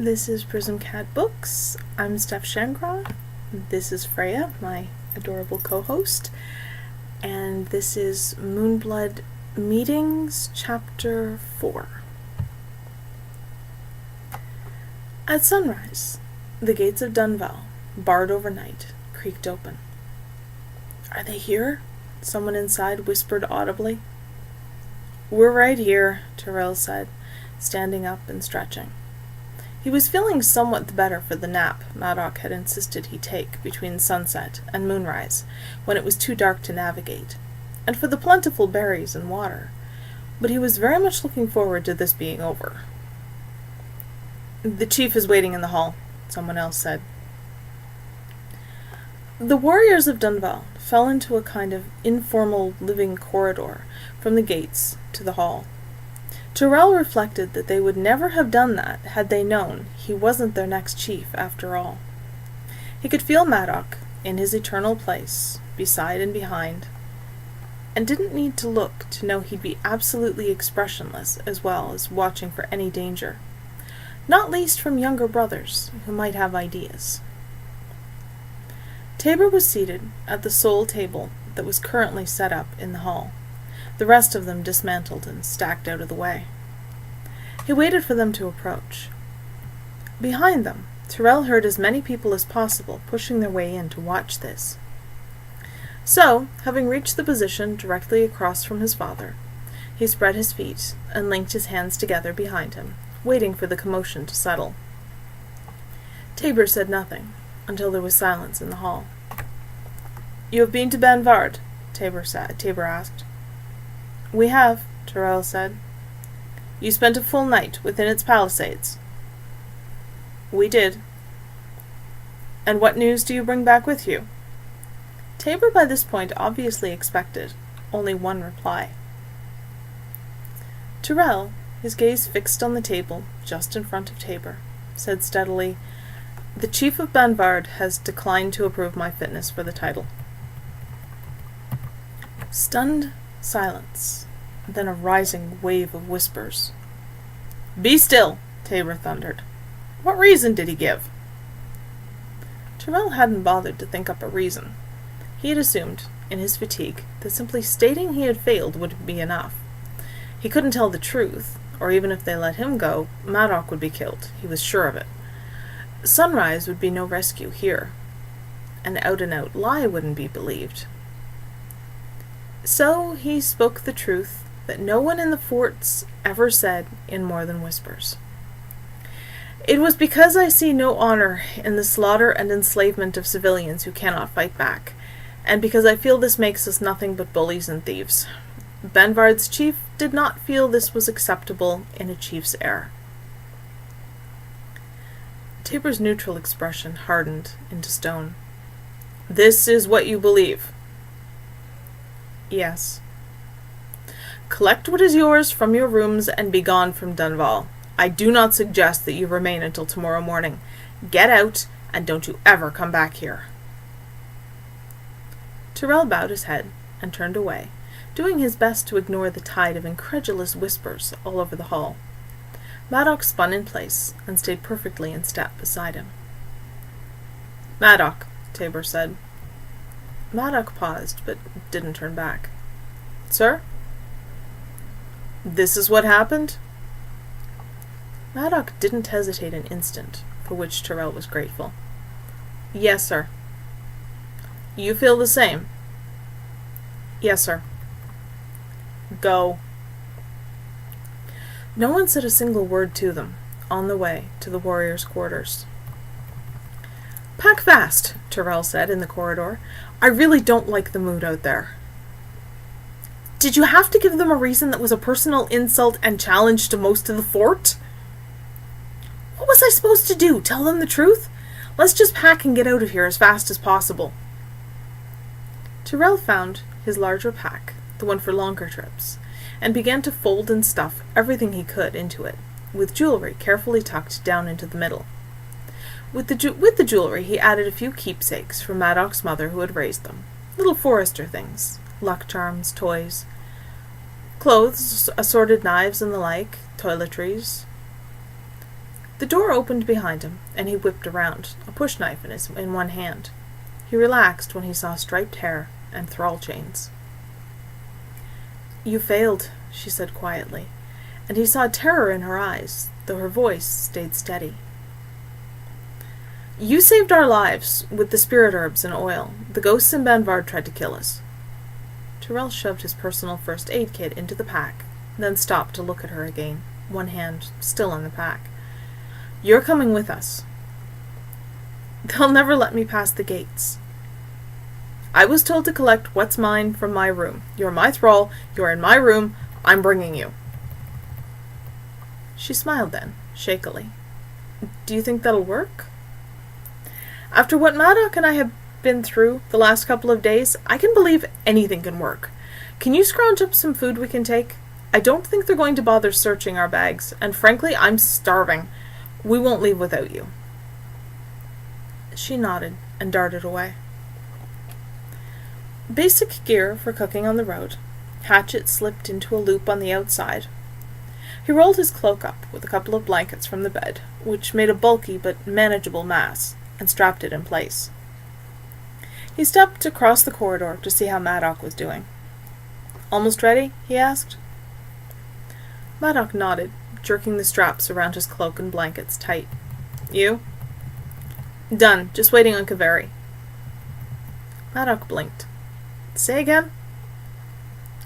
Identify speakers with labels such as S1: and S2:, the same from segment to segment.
S1: This is Prism Cat Books. I'm Steph Shancraw. This is Freya, my adorable co-host. And this is Moonblood Meetings, Chapter 4. At sunrise, the gates of Dunnval, barred overnight, creaked open. "Are they here?" someone inside whispered audibly. "We're right here," Tyrel said, standing up and stretching. He was feeling somewhat the better for the nap Madoc had insisted he take between sunset and moonrise, when it was too dark to navigate, and for the plentiful berries and water, but he was very much looking forward to this being over. "The chief is waiting in the hall," someone else said. The warriors of Dunnval fell into a kind of informal living corridor from the gates to the hall. Tyrel reflected that they would never have done that had they known he wasn't their next chief after all. He could feel Madoc in his eternal place, beside and behind, and didn't need to look to know he'd be absolutely expressionless as well as watching for any danger, not least from younger brothers who might have ideas. Tabor was seated at the sole table that was currently set up in the hall, the rest of them dismantled and stacked out of the way. He waited for them to approach. Behind them, Tyrel heard as many people as possible pushing their way in to watch this. So, having reached the position directly across from his father, he spread his feet and linked his hands together behind him, waiting for the commotion to settle. Tabor said nothing, until there was silence in the hall. "You have been to Banvard?" Tabor asked. "We have," Tyrel said. "You spent a full night within its palisades?" "We did." "And what news do you bring back with you?" Tabor by this point obviously expected only one reply. Tyrel, his gaze fixed on the table just in front of Tabor, said steadily, "The chief of Banvard has declined to approve my fitness for the title." Stunned silence, then a rising wave of whispers. "Be still!" Tabor thundered. "What reason did he give?" Tyrel hadn't bothered to think up a reason. He had assumed, in his fatigue, that simply stating he had failed would be enough. He couldn't tell the truth, or even if they let him go, Madoc would be killed, he was sure of it. Sunrise would be no rescue here. An out-and-out lie wouldn't be believed. So he spoke the truth that no one in the forts ever said in more than whispers. "It was because I see no honor in the slaughter and enslavement of civilians who cannot fight back, and because I feel this makes us nothing but bullies and thieves. Banvard's chief did not feel this was acceptable in a chief's heir." Tabor's neutral expression hardened into stone. "This is what you believe?" "Yes." "Collect what is yours from your rooms and be gone from Dunnval. I do not suggest that you remain until tomorrow morning. Get out, and don't you ever come back here." Tyrel bowed his head and turned away, doing his best to ignore the tide of incredulous whispers all over the hall. Madoc spun in place and stayed perfectly in step beside him. "Madoc," Tabor said. Madoc paused, but didn't turn back. "Sir?" "This is what happened?" Madoc didn't hesitate an instant, for which Tyrel was grateful. "Yes, sir." "You feel the same?" "Yes, sir." "Go." No one said a single word to them, on the way to the warriors' quarters. "Pack fast," Tyrel said in the corridor. "I really don't like the mood out there." "Did you have to give them a reason that was a personal insult and challenge to most of the fort?" "What was I supposed to do? Tell them the truth? Let's just pack and get out of here as fast as possible." Tyrel found his larger pack, the one for longer trips, and began to fold and stuff everything he could into it, with jewelry carefully tucked down into the middle. With the jewelry he added a few keepsakes from Madoc's mother who had raised them, little forester things, luck charms, toys, clothes, assorted knives and the like, toiletries. The door opened behind him, and he whipped around, a push-knife in one hand. He relaxed when he saw striped hair and thrall chains. "You failed," she said quietly, and he saw terror in her eyes, though her voice stayed steady. "You saved our lives with the spirit herbs and oil. The ghosts in Banvard tried to kill us." Tyrel shoved his personal first aid kit into the pack, then stopped to look at her again, one hand still on the pack. "You're coming with us." "They'll never let me pass the gates." "I was told to collect what's mine from my room. You're my thrall, you're in my room, I'm bringing you." She smiled then, shakily. "Do you think that'll work?" "After what Madoc and I have been through the last couple of days, I can believe anything can work. Can you scrounge up some food we can take? I don't think they're going to bother searching our bags, and frankly, I'm starving. We won't leave without you." She nodded and darted away. Basic gear for cooking on the road. Hatchet slipped into a loop on the outside. He rolled his cloak up with a couple of blankets from the bed, which made a bulky but manageable mass, and strapped it in place. He stepped across the corridor to see how Madoc was doing. "Almost ready?" he asked. Madoc nodded, jerking the straps around his cloak and blankets tight. "You?" "Done. Just waiting on Kaveri." Madoc blinked. "Say again?"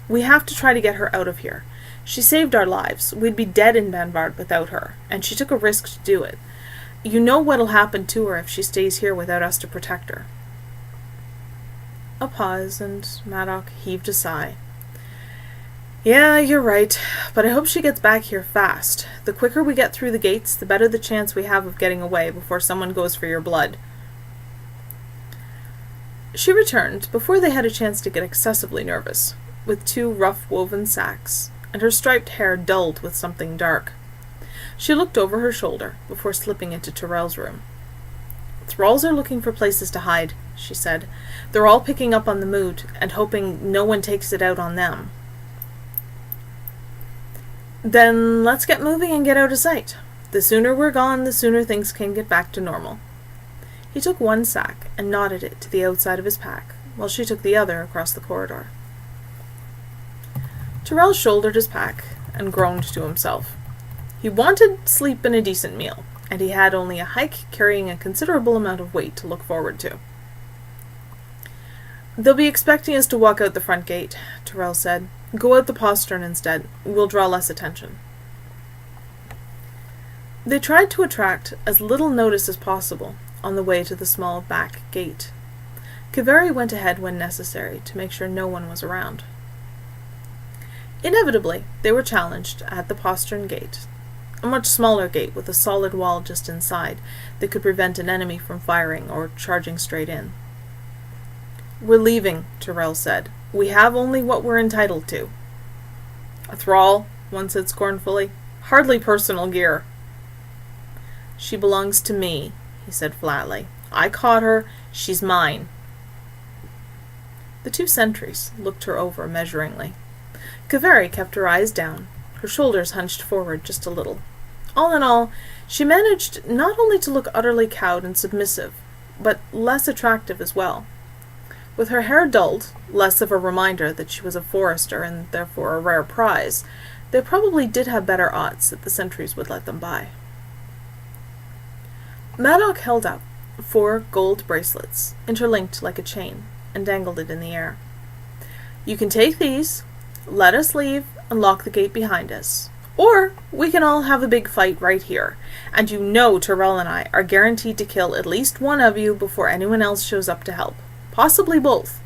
S1: "We have to try to get her out of here. She saved our lives. We'd be dead in Banvard without her, and she took a risk to do it. You know what'll happen to her if she stays here without us to protect her." A pause, and Madoc heaved a sigh. "Yeah, you're right, but I hope she gets back here fast. The quicker we get through the gates, the better the chance we have of getting away before someone goes for your blood." She returned before they had a chance to get excessively nervous, with 2 rough woven sacks, and her striped hair dulled with something dark. She looked over her shoulder before slipping into Tyrel's room. "Thralls are looking for places to hide," she said. "They're all picking up on the mood, and hoping no one takes it out on them." "Then let's get moving and get out of sight. The sooner we're gone, the sooner things can get back to normal." He took one sack and knotted it to the outside of his pack, while she took the other across the corridor. Tyrel shouldered his pack and groaned to himself. He wanted sleep and a decent meal, and he had only a hike carrying a considerable amount of weight to look forward to. "They'll be expecting us to walk out the front gate," Tyrel said. "Go out the postern instead. We'll draw less attention." They tried to attract as little notice as possible on the way to the small back gate. Kaveri went ahead when necessary to make sure no one was around. Inevitably, they were challenged at the postern gate, a much smaller gate with a solid wall just inside that could prevent an enemy from firing or charging straight in. "We're leaving," Tyrel said. "We have only what we're entitled to." "A thrall," one said scornfully. "Hardly personal gear." "She belongs to me," he said flatly. "I caught her. She's mine." The 2 sentries looked her over measuringly. Kaveri kept her eyes down, her shoulders hunched forward just a little. All in all, she managed not only to look utterly cowed and submissive, but less attractive as well. With her hair dulled, less of a reminder that she was a forester and therefore a rare prize, they probably did have better odds that the sentries would let them by. Madoc held up 4 gold bracelets, interlinked like a chain, and dangled it in the air. "You can take these, let us leave, and lock the gate behind us. Or we can all have a big fight right here, and you know Tyrel and I are guaranteed to kill at least one of you before anyone else shows up to help. Possibly both.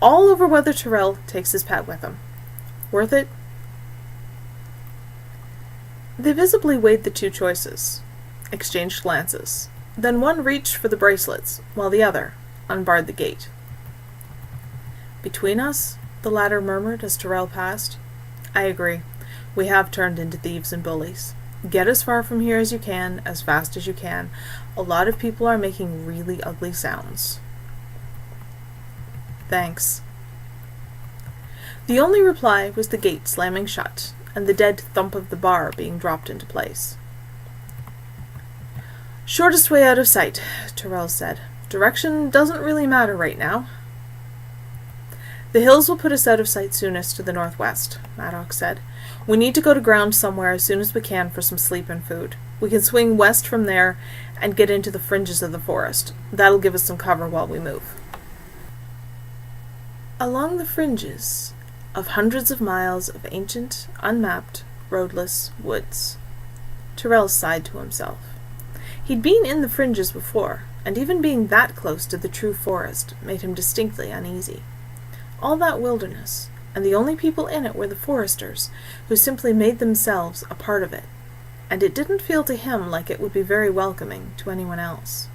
S1: All over whether Tyrel takes his pet with him. Worth it?" They visibly weighed the 2 choices, exchanged glances. Then one reached for the bracelets, while the other unbarred the gate. "Between us," the latter murmured as Tyrel passed, "I agree. We have turned into thieves and bullies. Get as far from here as you can, as fast as you can. A lot of people are making really ugly sounds." "Thanks." The only reply was the gate slamming shut, and the dead thump of the bar being dropped into place. Shortest way out of sight, Tyrel said. Direction doesn't really matter right now. The hills will put us out of sight soonest to the northwest, Madoc said. We need to go to ground somewhere as soon as we can for some sleep and food. We can swing west from there and get into the fringes of the forest. That'll give us some cover while we move. Along the fringes of hundreds of miles of ancient, unmapped, roadless woods, Tyrel sighed to himself. He'd been in the fringes before, and even being that close to the true forest made him distinctly uneasy. All that wilderness, and the only people in it were the foresters, who simply made themselves a part of it, and it didn't feel to him like it would be very welcoming to anyone else.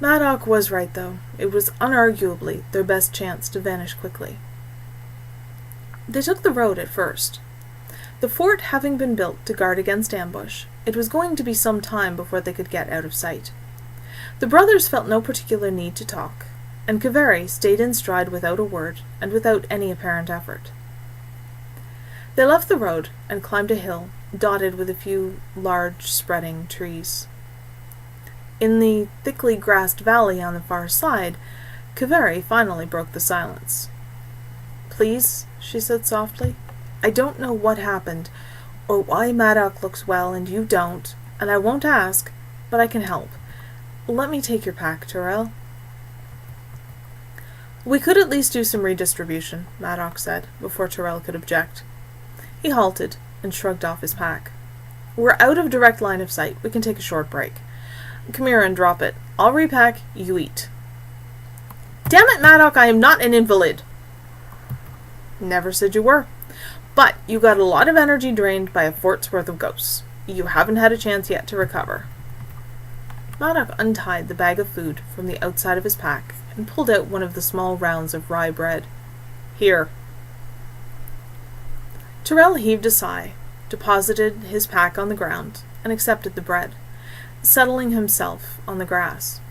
S1: Madoc was right, though. It was unarguably their best chance to vanish quickly. They took the road at first. The fort having been built to guard against ambush, it was going to be some time before they could get out of sight. The brothers felt no particular need to talk, and Kaveri stayed in stride without a word and without any apparent effort. They left the road and climbed a hill dotted with a few large, spreading trees. In the thickly grassed valley on the far side, Kaveri finally broke the silence. "Please," she said softly, "I don't know what happened, or why Madoc looks well and you don't, and I won't ask, but I can help. Let me take your pack, Tyrel." "We could at least do some redistribution," Madoc said, before Tyrel could object. He halted and shrugged off his pack. "We're out of direct line of sight. We can take a short break. Come here and drop it. I'll repack, you eat." "Damn it, Madoc, I am not an invalid." "Never said you were. But you got a lot of energy drained by a fort's worth of ghosts. You haven't had a chance yet to recover." Madoc untied the bag of food from the outside of his pack and pulled out one of the small rounds of rye bread. "Here." Tyrel heaved a sigh, deposited his pack on the ground, and accepted the bread, settling himself on the grass.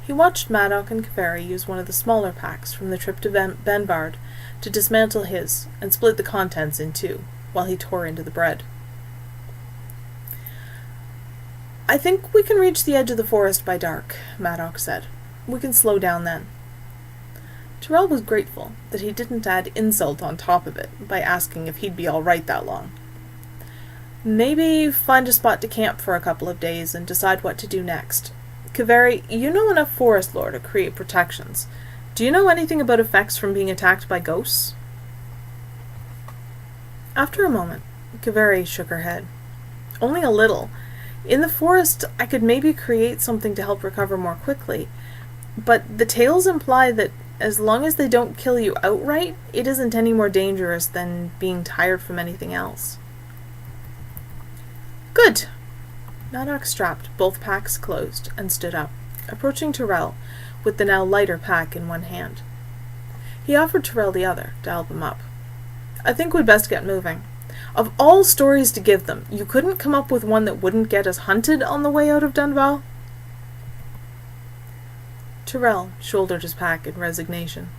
S1: He watched Madoc and Kaveri use one of the smaller packs from the trip to Benvard to dismantle his and split the contents in two, while he tore into the bread. "I think we can reach the edge of the forest by dark," Madoc said. "We can slow down then." Tyrel was grateful that he didn't add insult on top of it by asking if he'd be all right that long. "Maybe find a spot to camp for a couple of days and decide what to do next. Kaveri, you know enough forest lore to create protections. Do you know anything about effects from being attacked by ghosts?" After a moment, Kaveri shook her head. "Only a little. In the forest, I could maybe create something to help recover more quickly, but the tales imply that as long as they don't kill you outright, it isn't any more dangerous than being tired from anything else." "Good." Madoc strapped both packs closed and stood up, approaching Tyrel with the now lighter pack in one hand. He offered Tyrel the other to help him up. "I think we'd best get moving. Of all stories to give them, you couldn't come up with one that wouldn't get us hunted on the way out of Dunnval?" Tyrel shouldered his pack in resignation.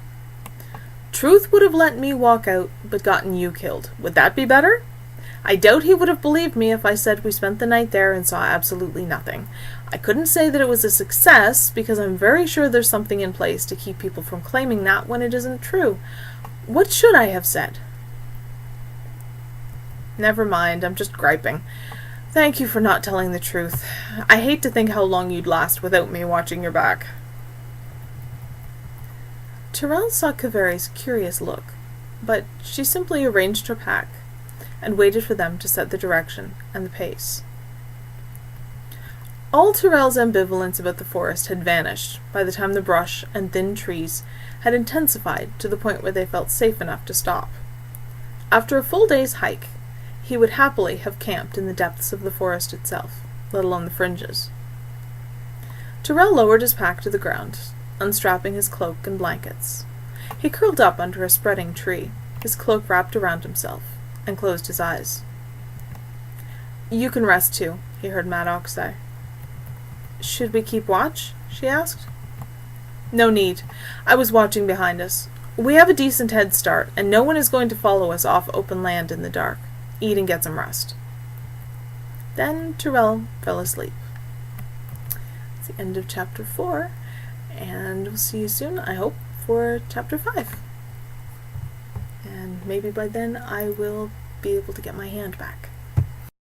S1: "Truth would have let me walk out, but gotten you killed. Would that be better? I doubt he would have believed me if I said we spent the night there and saw absolutely nothing. I couldn't say that it was a success, because I'm very sure there's something in place to keep people from claiming that when it isn't true. What should I have said?" "Never mind, I'm just griping. Thank you for not telling the truth. I hate to think how long you'd last without me watching your back." Tyrel saw Kaveri's curious look, but she simply arranged her pack and waited for them to set the direction and the pace. All Tyrel's ambivalence about the forest had vanished by the time the brush and thin trees had intensified to the point where they felt safe enough to stop. After a full day's hike, he would happily have camped in the depths of the forest itself, let alone the fringes. Tyrel lowered his pack to the ground, unstrapping his cloak and blankets. He curled up under a spreading tree, his cloak wrapped around himself, and closed his eyes. "You can rest too," he heard Madoc say. "Should we keep watch?" she asked. "No need. I was watching behind us. We have a decent head start, and no one is going to follow us off open land in the dark. Eat and get some rest." Then Tyrel fell asleep. the end of chapter 4, and we'll see you soon, I hope, for chapter 5. And maybe by then I will be able to get my hand back.